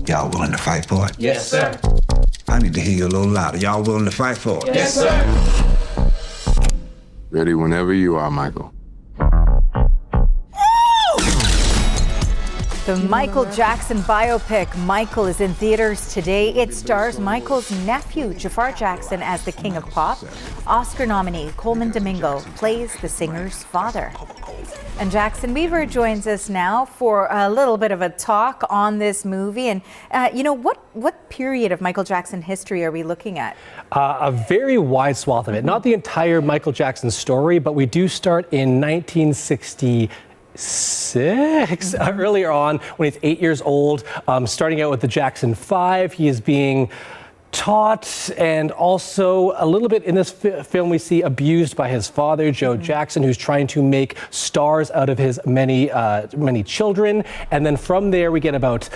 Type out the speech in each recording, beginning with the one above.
Y'all willing to fight for it? Yes, sir. I need to hear you a little louder. Y'all willing to fight for it? Yes, sir. Ready whenever you are, Michael. The Michael Jackson biopic, Michael, is in theaters today. It stars Michael's nephew, Jaafar Jackson, as the King of Pop. Oscar nominee Colman Domingo plays the singer's father. And Jackson Weaver joins us now for a little bit of a talk on this movie. And, what period of Michael Jackson history are we looking at? A very wide swath of it. Not the entire Michael Jackson story, but we do start in 1960. Earlier on, when he's 8 years old, starting out with the Jackson 5, he is being taught and also a little bit in this film we see abused by his father, Joe Jackson, who's trying to make stars out of his many children. And then from there we get about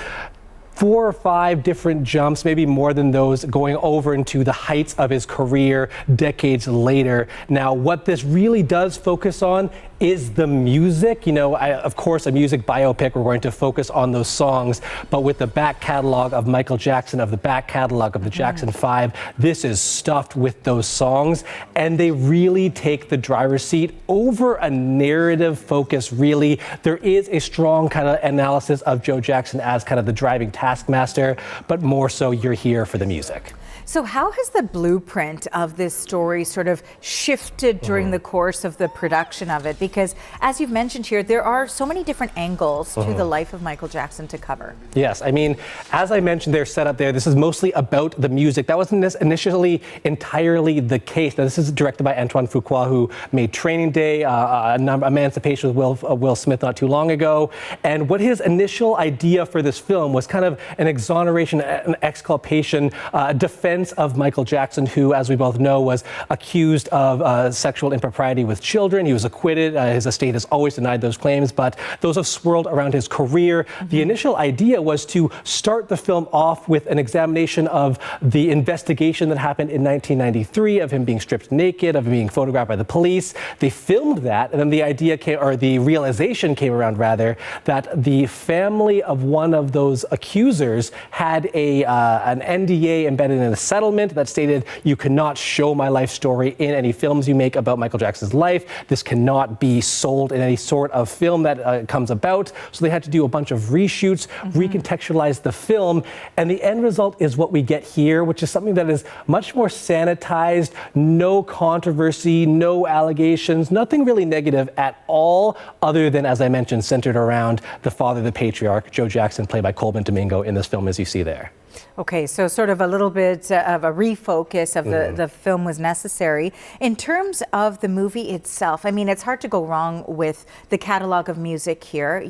4 or 5 different jumps, maybe more than those, going over into the heights of his career decades later. Now, what this really does focus on is the music. Of course, a music biopic, we're going to focus on those songs, but with the back catalog of Michael Jackson, of the back catalog of the Jackson 5, this is stuffed with those songs, and they really take the driver's seat over a narrative focus, really. There is a strong kind of analysis of Joe Jackson as kind of the driving taskmaster, but more so you're here for the music. So how has the blueprint of this story sort of shifted during the course of the production of it? Because as you've mentioned here, there are so many different angles to the life of Michael Jackson to cover. Yes, I mean, as I mentioned, they're set up there. This is mostly about the music. That wasn't initially entirely the case. Now, this is directed by Antoine Fuqua, who made Training Day, Emancipation with Will Smith not too long ago. And what his initial idea for this film was kind of an exoneration, an exculpation, defense of Michael Jackson, who, as we both know, was accused of sexual impropriety with children. He was acquitted. His estate has always denied those claims, but those have swirled around his career. The initial idea was to start the film off with an examination of the investigation that happened in 1993 of him being stripped naked, of him being photographed by the police. They filmed that, and then the idea came, or the realization came around, rather, that the family of one of those accusers had an NDA embedded in a settlement that stated you cannot show my life story in any films you make about Michael Jackson's life. This cannot be sold in any sort of film that comes about. So they had to do a bunch of reshoots, recontextualize the film, and the end result is what we get here, which is something that is much more sanitized, no controversy, no allegations, nothing really negative at all, other than, as I mentioned, centered around the father, the patriarch, Joe Jackson, played by Colman Domingo in this film, as you see there. Okay, so sort of a little bit of a refocus of the film was necessary. In terms of the movie itself, I mean, it's hard to go wrong with the catalog of music here,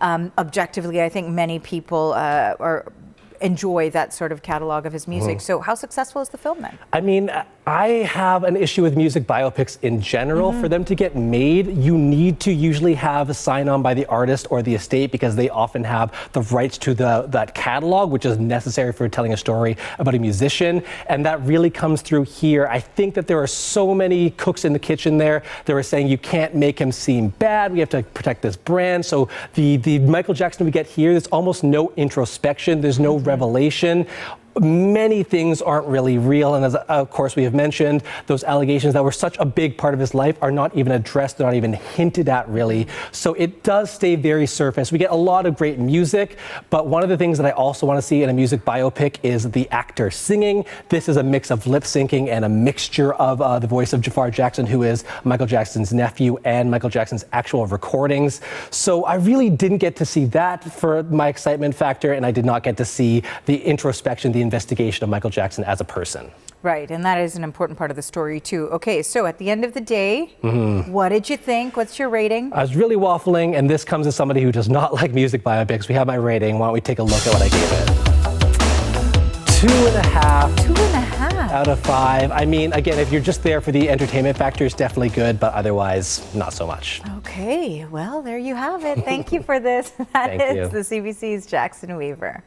Objectively, I think many people enjoy that sort of catalog of his music. So how successful is the film then? I mean, I have an issue with music biopics in general. For them to get made, you need to usually have a sign-on by the artist or the estate, because they often have the rights to that catalog, which is necessary for telling a story about a musician. And that really comes through here. I think that there are so many cooks in the kitchen there. They were saying you can't make him seem bad. We have to protect this brand. So the Michael Jackson we get here, there's almost no introspection. There's no revelation. Many things aren't really real, and as of course we have mentioned, those allegations that were such a big part of his life are not even addressed, they're not even hinted at really. So it does stay very surface. We get a lot of great music, but one of the things that I also want to see in a music biopic is the actor singing. This is a mix of lip syncing and a mixture of the voice of Jaafar Jackson, who is Michael Jackson's nephew, and Michael Jackson's actual recordings. So I really didn't get to see that for my excitement factor, and I did not get to see the introspection, the investigation of Michael Jackson as a person. Right, and that is an important part of the story too. Okay, so at the end of the day, what did you think? What's your rating? I was really waffling, and this comes as somebody who does not like music biopics. We have my rating. Why don't we take a look at what I gave it? 2.5. 2.5 out of 5. I mean, again, if you're just there for the entertainment factor, it's definitely good, but otherwise, not so much. Okay, well, there you have it. Thank you for this. That is the CBC's Jackson Weaver.